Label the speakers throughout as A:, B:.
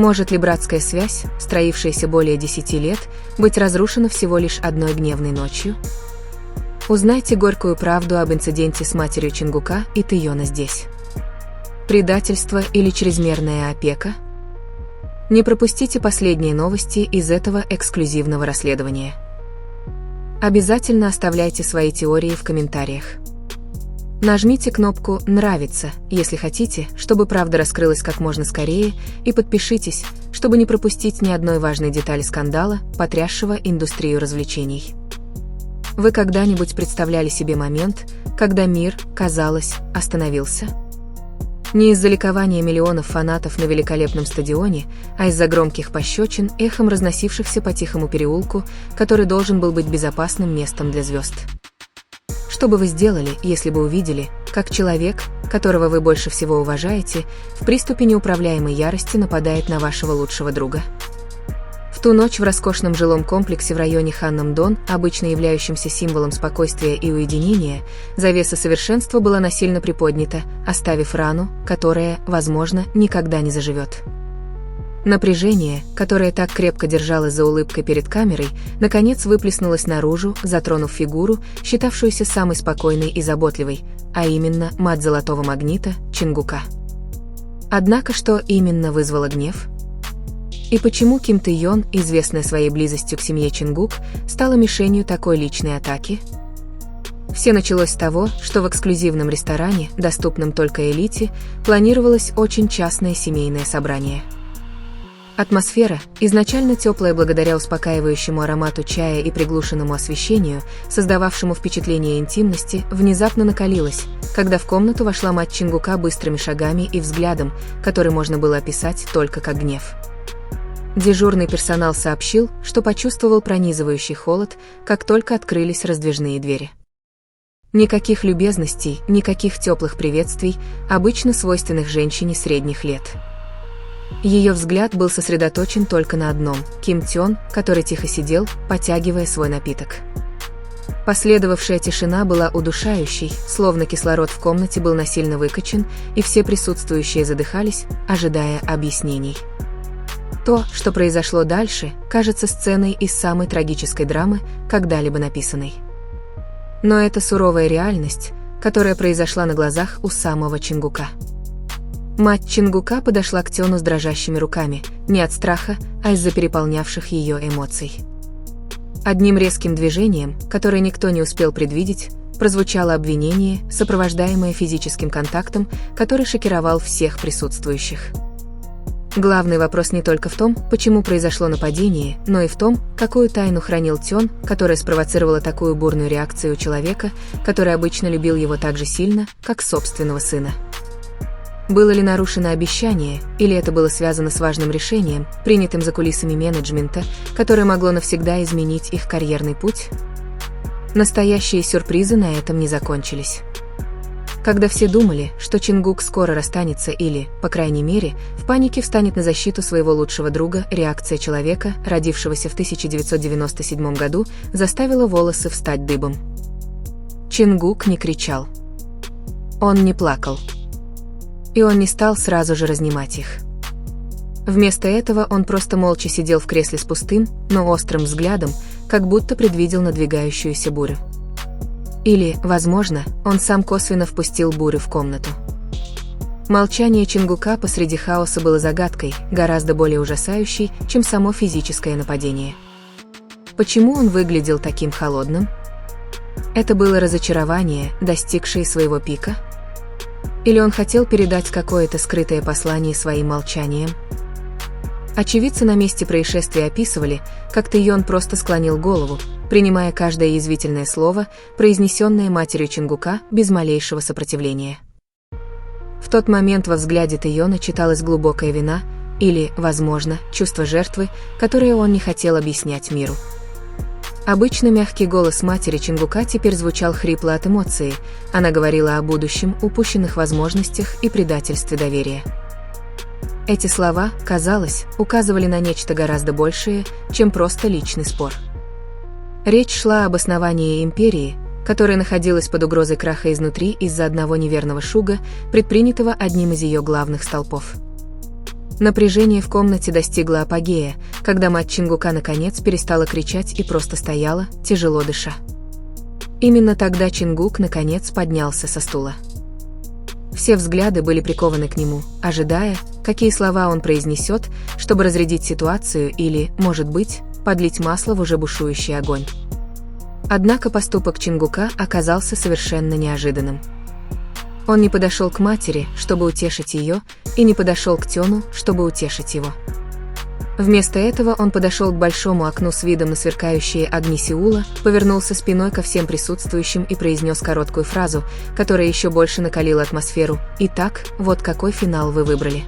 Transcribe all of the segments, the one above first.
A: Может ли братская связь, строившаяся более 10 лет, быть разрушена всего лишь одной гневной ночью? Узнайте горькую правду об инциденте с матерью Чингука и Тэйона здесь. Предательство или чрезмерная опека? Не пропустите последние новости из этого эксклюзивного расследования. Обязательно оставляйте свои теории в комментариях. Нажмите кнопку «Нравится», если хотите, чтобы правда раскрылась как можно скорее, и подпишитесь, чтобы не пропустить ни одной важной детали скандала, потрясшего индустрию развлечений. Вы когда-нибудь представляли себе момент, когда мир, казалось, остановился? Не из-за ликования миллионов фанатов на великолепном стадионе, а из-за громких пощечин, эхом разносившихся по тихому переулку, который должен был быть безопасным местом для звезд. Что бы вы сделали, если бы увидели, как человек, которого вы больше всего уважаете, в приступе неуправляемой ярости нападает на вашего лучшего друга? В ту ночь в роскошном жилом комплексе в районе Ханнам-Дон, обычно являющемся символом спокойствия и уединения, завеса совершенства была насильно приподнята, оставив рану, которая, возможно, никогда не заживет. Напряжение, которое так крепко держалось за улыбкой перед камерой, наконец выплеснулось наружу, затронув фигуру, считавшуюся самой спокойной и заботливой, а именно мать Золотого Магнита, Чингука. Однако что именно вызвало гнев? И почему Ким Тэйон, известная своей близостью к семье Чингук, стала мишенью такой личной атаки? Все началось с того, что в эксклюзивном ресторане, доступном только элите, планировалось очень частное семейное собрание. Атмосфера, изначально теплая благодаря успокаивающему аромату чая и приглушенному освещению, создававшему впечатление интимности, внезапно накалилась, когда в комнату вошла мать Чингука быстрыми шагами и взглядом, который можно было описать только как гнев. Дежурный персонал сообщил, что почувствовал пронизывающий холод, как только открылись раздвижные двери. Никаких любезностей, никаких теплых приветствий, обычно свойственных женщине средних лет. Ее взгляд был сосредоточен только на одном – Ким Тён, который тихо сидел, потягивая свой напиток. Последовавшая тишина была удушающей, словно кислород в комнате был насильно выкачан, и все присутствующие задыхались, ожидая объяснений. То, что произошло дальше, кажется сценой из самой трагической драмы, когда-либо написанной. Но это суровая реальность, которая произошла на глазах у самого Чингука. Мать Чингука подошла к Тёну с дрожащими руками, не от страха, а из-за переполнявших ее эмоций. Одним резким движением, которое никто не успел предвидеть, прозвучало обвинение, сопровождаемое физическим контактом, который шокировал всех присутствующих. Главный вопрос не только в том, почему произошло нападение, но и в том, какую тайну хранил Тён, которая спровоцировала такую бурную реакцию у человека, который обычно любил его так же сильно, как собственного сына. Было ли нарушено обещание, или это было связано с важным решением, принятым за кулисами менеджмента, которое могло навсегда изменить их карьерный путь? Настоящие сюрпризы на этом не закончились. Когда все думали, что Чингук скоро расстанется или, по крайней мере, в панике встанет на защиту своего лучшего друга, реакция человека, родившегося в 1997 году, заставила волосы встать дыбом. Чингук не кричал. Он не плакал. И он не стал сразу же разнимать их. Вместо этого он просто молча сидел в кресле с пустым, но острым взглядом, как будто предвидел надвигающуюся бурю. Или, возможно, он сам косвенно впустил бурю в комнату. Молчание Чингука посреди хаоса было загадкой, гораздо более ужасающей, чем само физическое нападение. Почему он выглядел таким холодным? Это было разочарование, достигшее своего пика? Или он хотел передать какое-то скрытое послание своим молчанием? Очевидцы на месте происшествия описывали, как Тэйон просто склонил голову, принимая каждое язвительное слово, произнесенное матерью Чингука, без малейшего сопротивления. В тот момент во взгляде Тэйона читалась глубокая вина или, возможно, чувство жертвы, которое он не хотел объяснять миру. Обычно мягкий голос матери Чингука теперь звучал хрипло от эмоций. Она говорила о будущем, упущенных возможностях и предательстве доверия. Эти слова, казалось, указывали на нечто гораздо большее, чем просто личный спор. Речь шла об основании империи, которая находилась под угрозой краха изнутри из-за одного неверного шуга, предпринятого одним из ее главных столпов. Напряжение в комнате достигло апогея, когда мать Чингука наконец перестала кричать и просто стояла, тяжело дыша. Именно тогда Чингук наконец поднялся со стула. Все взгляды были прикованы к нему, ожидая, какие слова он произнесет, чтобы разрядить ситуацию или, может быть, подлить масло в уже бушующий огонь. Однако поступок Чингука оказался совершенно неожиданным. Он не подошел к матери, чтобы утешить ее, и не подошел к Тёну, чтобы утешить его. Вместо этого он подошел к большому окну с видом на сверкающие огни Сеула, повернулся спиной ко всем присутствующим и произнес короткую фразу, которая еще больше накалила атмосферу. «Итак, вот какой финал вы выбрали».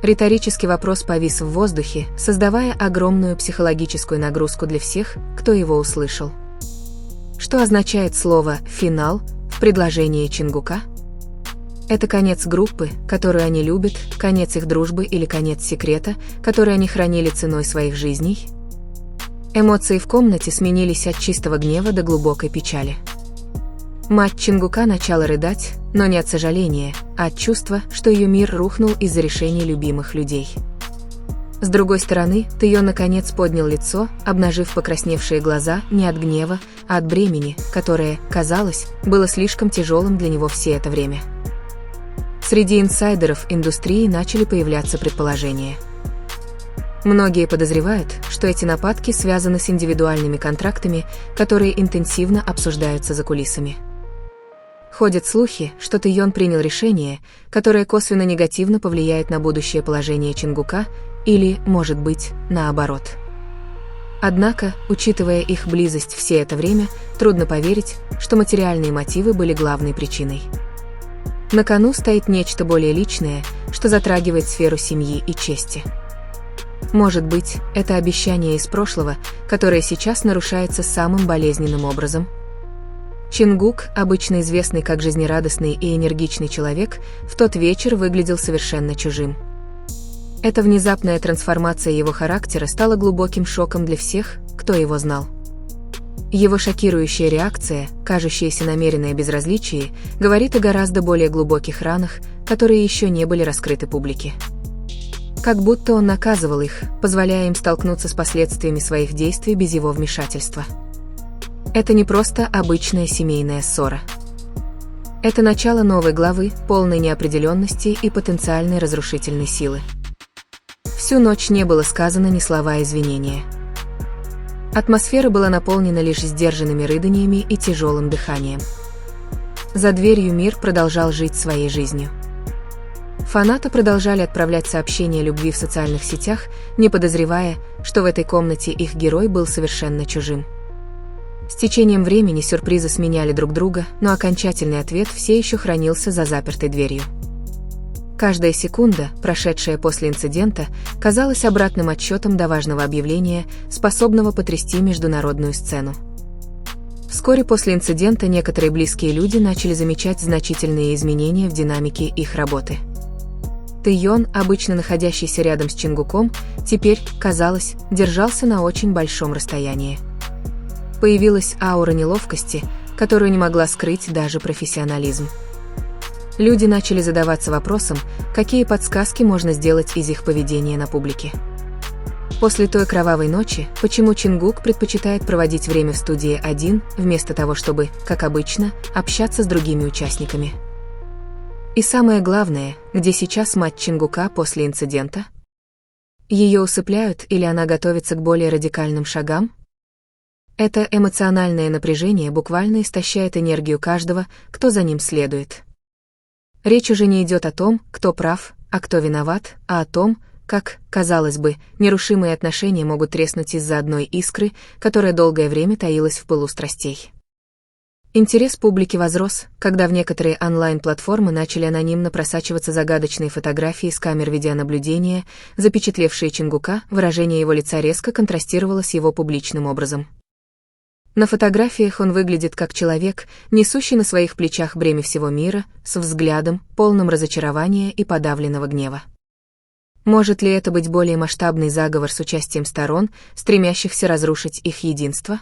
A: Риторический вопрос повис в воздухе, создавая огромную психологическую нагрузку для всех, кто его услышал. Что означает слово «финал» в предложении Чингука? Это конец группы, которую они любят, конец их дружбы или конец секрета, который они хранили ценой своих жизней? Эмоции в комнате сменились от чистого гнева до глубокой печали. Мать Чингука начала рыдать, но не от сожаления, а от чувства, что ее мир рухнул из-за решений любимых людей. С другой стороны, Тэйон наконец поднял лицо, обнажив покрасневшие глаза не от гнева, а от бремени, которое, казалось, было слишком тяжелым для него все это время. Среди инсайдеров индустрии начали появляться предположения. Многие подозревают, что эти нападки связаны с индивидуальными контрактами, которые интенсивно обсуждаются за кулисами. Ходят слухи, что Тэйон принял решение, которое косвенно негативно повлияет на будущее положение Чингука, или, может быть, наоборот. Однако, учитывая их близость все это время, трудно поверить, что материальные мотивы были главной причиной. На кону стоит нечто более личное, что затрагивает сферу семьи и чести. Может быть, это обещание из прошлого, которое сейчас нарушается самым болезненным образом. Чингук, обычно известный как жизнерадостный и энергичный человек, в тот вечер выглядел совершенно чужим. Эта внезапная трансформация его характера стала глубоким шоком для всех, кто его знал. Его шокирующая реакция, кажущееся намеренное безразличие, говорит о гораздо более глубоких ранах, которые еще не были раскрыты публике. Как будто он наказывал их, позволяя им столкнуться с последствиями своих действий без его вмешательства. Это не просто обычная семейная ссора. Это начало новой главы, полной неопределенности и потенциальной разрушительной силы. Всю ночь не было сказано ни слова извинения. Атмосфера была наполнена лишь сдержанными рыданиями и тяжелым дыханием. За дверью мир продолжал жить своей жизнью. Фанаты продолжали отправлять сообщения любви в социальных сетях, не подозревая, что в этой комнате их герой был совершенно чужим. С течением времени сюрпризы сменяли друг друга, но окончательный ответ все еще хранился за запертой дверью. Каждая секунда, прошедшая после инцидента, казалась обратным отсчетом до важного объявления, способного потрясти международную сцену. Вскоре после инцидента некоторые близкие люди начали замечать значительные изменения в динамике их работы. Тэйон, обычно находящийся рядом с Чингуком, теперь, казалось, держался на очень большом расстоянии. Появилась аура неловкости, которую не могла скрыть даже профессионализм. Люди начали задаваться вопросом, какие подсказки можно сделать из их поведения на публике. После той кровавой ночи, почему Чингук предпочитает проводить время в студии один, вместо того, чтобы, как обычно, общаться с другими участниками? И самое главное, где сейчас мать Чингука после инцидента? Ее усыпляют или она готовится к более радикальным шагам? Это эмоциональное напряжение буквально истощает энергию каждого, кто за ним следует. Речь уже не идет о том, кто прав, а кто виноват, а о том, как, казалось бы, нерушимые отношения могут треснуть из-за одной искры, которая долгое время таилась в пылу страстей. Интерес публики возрос, когда в некоторые онлайн-платформы начали анонимно просачиваться загадочные фотографии с камер видеонаблюдения, запечатлевшие Чингука, выражение его лица резко контрастировало с его публичным образом. На фотографиях он выглядит как человек, несущий на своих плечах бремя всего мира, с взглядом, полным разочарования и подавленного гнева. Может ли это быть более масштабный заговор с участием сторон, стремящихся разрушить их единство?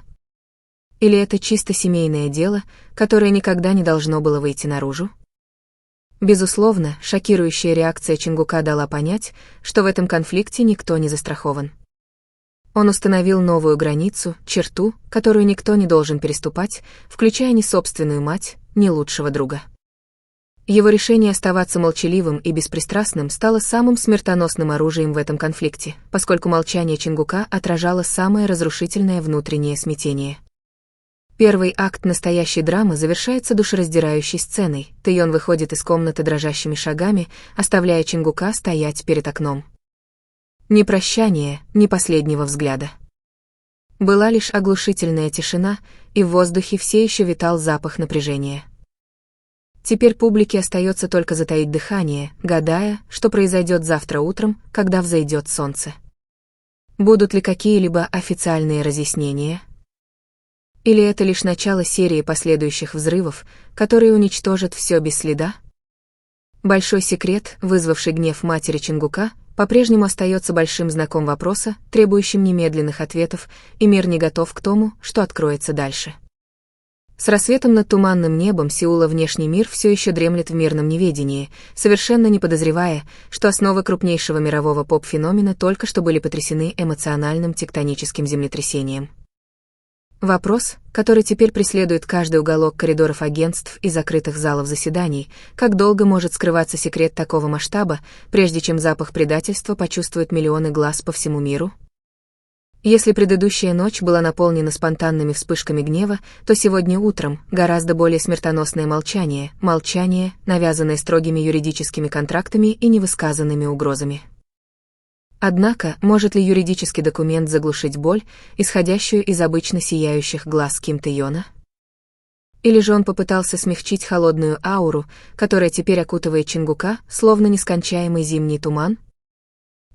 A: Или это чисто семейное дело, которое никогда не должно было выйти наружу? Безусловно, шокирующая реакция Чингука дала понять, что в этом конфликте никто не застрахован. Он установил новую границу, черту, которую никто не должен переступать, включая ни собственную мать, ни лучшего друга. Его решение оставаться молчаливым и беспристрастным стало самым смертоносным оружием в этом конфликте, поскольку молчание Чингука отражало самое разрушительное внутреннее смятение. Первый акт настоящей драмы завершается душераздирающей сценой. Тэйон выходит из комнаты дрожащими шагами, оставляя Чингука стоять перед окном. Ни прощания, ни последнего взгляда. Была лишь оглушительная тишина, и в воздухе все еще витал запах напряжения. Теперь публике остается только затаить дыхание, гадая, что произойдет завтра утром, когда взойдет солнце. Будут ли какие-либо официальные разъяснения? Или это лишь начало серии последующих взрывов, которые уничтожат все без следа? Большой секрет, вызвавший гнев матери Чингука, по-прежнему остается большим знаком вопроса, требующим немедленных ответов, и мир не готов к тому, что откроется дальше. С рассветом над туманным небом Сеула внешний мир все еще дремлет в мирном неведении, совершенно не подозревая, что основы крупнейшего мирового поп-феномена только что были потрясены эмоциональным тектоническим землетрясением. Вопрос, который теперь преследует каждый уголок коридоров агентств и закрытых залов заседаний, как долго может скрываться секрет такого масштаба, прежде чем запах предательства почувствуют миллионы глаз по всему миру? Если предыдущая ночь была наполнена спонтанными вспышками гнева, то сегодня утром гораздо более смертоносное молчание, навязанное строгими юридическими контрактами и невысказанными угрозами. Однако, может ли юридический документ заглушить боль, исходящую из обычно сияющих глаз Ким Тэйона? Или же он попытался смягчить холодную ауру, которая теперь окутывает Чингука, словно нескончаемый зимний туман?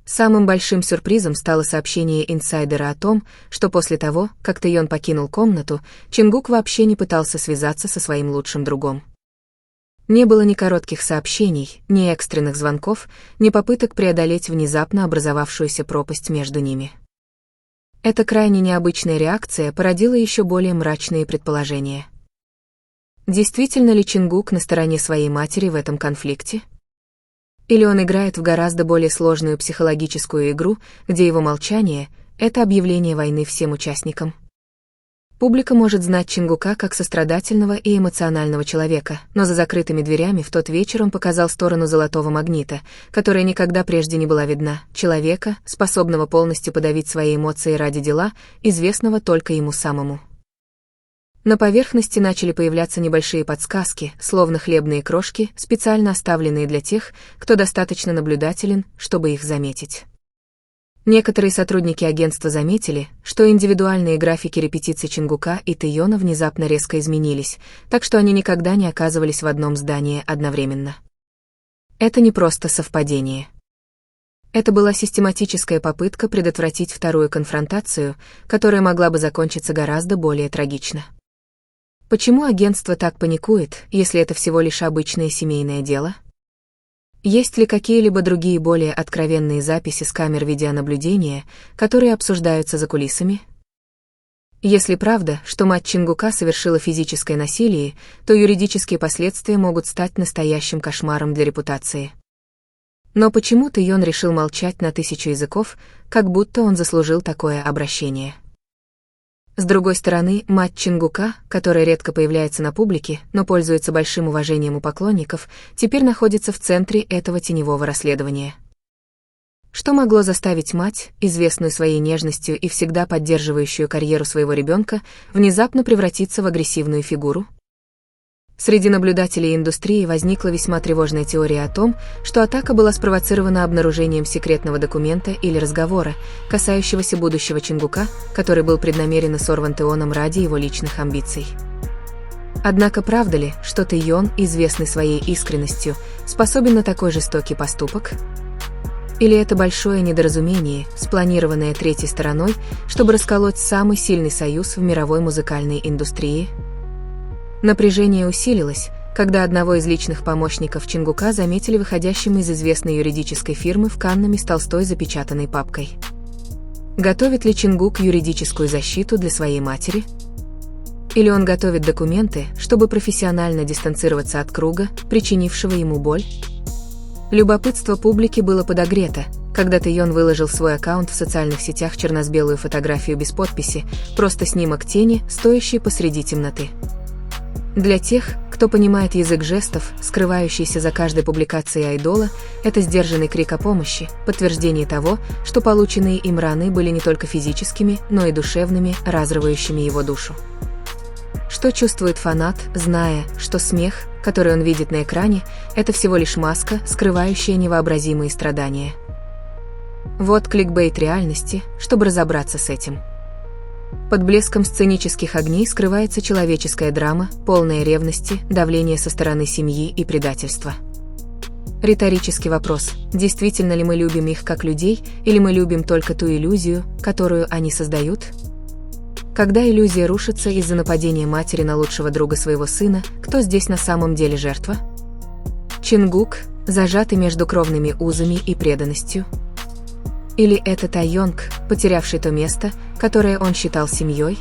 A: Самым большим сюрпризом стало сообщение инсайдера о том, что после того, как Тэйон покинул комнату, Чингук вообще не пытался связаться со своим лучшим другом. Не было ни коротких сообщений, ни экстренных звонков, ни попыток преодолеть внезапно образовавшуюся пропасть между ними. Эта крайне необычная реакция породила еще более мрачные предположения. Действительно ли Чингук на стороне своей матери в этом конфликте? Или он играет в гораздо более сложную психологическую игру, где его молчание — это объявление войны всем участникам? Публика может знать Чингука как сострадательного и эмоционального человека, но за закрытыми дверями в тот вечер он показал сторону золотого магнита, которая никогда прежде не была видна, человека, способного полностью подавить свои эмоции ради дела, известного только ему самому. На поверхности начали появляться небольшие подсказки, словно хлебные крошки, специально оставленные для тех, кто достаточно наблюдателен, чтобы их заметить. Некоторые сотрудники агентства заметили, что индивидуальные графики репетиций Чингука и Тэйона внезапно резко изменились, так что они никогда не оказывались в одном здании одновременно. Это не просто совпадение. Это была систематическая попытка предотвратить вторую конфронтацию, которая могла бы закончиться гораздо более трагично. Почему агентство так паникует, если это всего лишь обычное семейное дело? Есть ли какие-либо другие более откровенные записи с камер видеонаблюдения, которые обсуждаются за кулисами? Если правда, что мать Чингука совершила физическое насилие, то юридические последствия могут стать настоящим кошмаром для репутации. Но почему Тэйон решил молчать на 1000 языков, как будто он заслужил такое обращение? С другой стороны, мать Чингука, которая редко появляется на публике, но пользуется большим уважением у поклонников, теперь находится в центре этого теневого расследования. Что могло заставить мать, известную своей нежностью и всегда поддерживающую карьеру своего ребенка, внезапно превратиться в агрессивную фигуру? Среди наблюдателей индустрии возникла весьма тревожная теория о том, что атака была спровоцирована обнаружением секретного документа или разговора, касающегося будущего Чингука, который был преднамеренно сорван Тэйоном ради его личных амбиций. Однако правда ли, что Тэйон, известный своей искренностью, способен на такой жестокий поступок? Или это большое недоразумение, спланированное третьей стороной, чтобы расколоть самый сильный союз в мировой музыкальной индустрии? Напряжение усилилось, когда одного из личных помощников Чингука заметили выходящим из известной юридической фирмы в Каннаме с толстой запечатанной папкой. Готовит ли Чингук юридическую защиту для своей матери? Или он готовит документы, чтобы профессионально дистанцироваться от круга, причинившего ему боль? Любопытство публики было подогрето, когда Тэйон выложил в свой аккаунт в социальных сетях черно-белую фотографию без подписи, просто снимок тени, стоящей посреди темноты. Для тех, кто понимает язык жестов, скрывающийся за каждой публикацией айдола, это сдержанный крик о помощи, подтверждение того, что полученные им раны были не только физическими, но и душевными, разрывающими его душу. Что чувствует фанат, зная, что смех, который он видит на экране, это всего лишь маска, скрывающая невообразимые страдания. Вот кликбейт реальности, чтобы разобраться с этим. Под блеском сценических огней скрывается человеческая драма, полная ревности, давления со стороны семьи и предательства. Риторический вопрос: действительно ли мы любим их как людей, или мы любим только ту иллюзию, которую они создают? Когда иллюзия рушится из-за нападения матери на лучшего друга своего сына, кто здесь на самом деле жертва? Чингук, зажатый между кровными узами и преданностью? Или это Тайонг, потерявший то место, которое он считал семьей?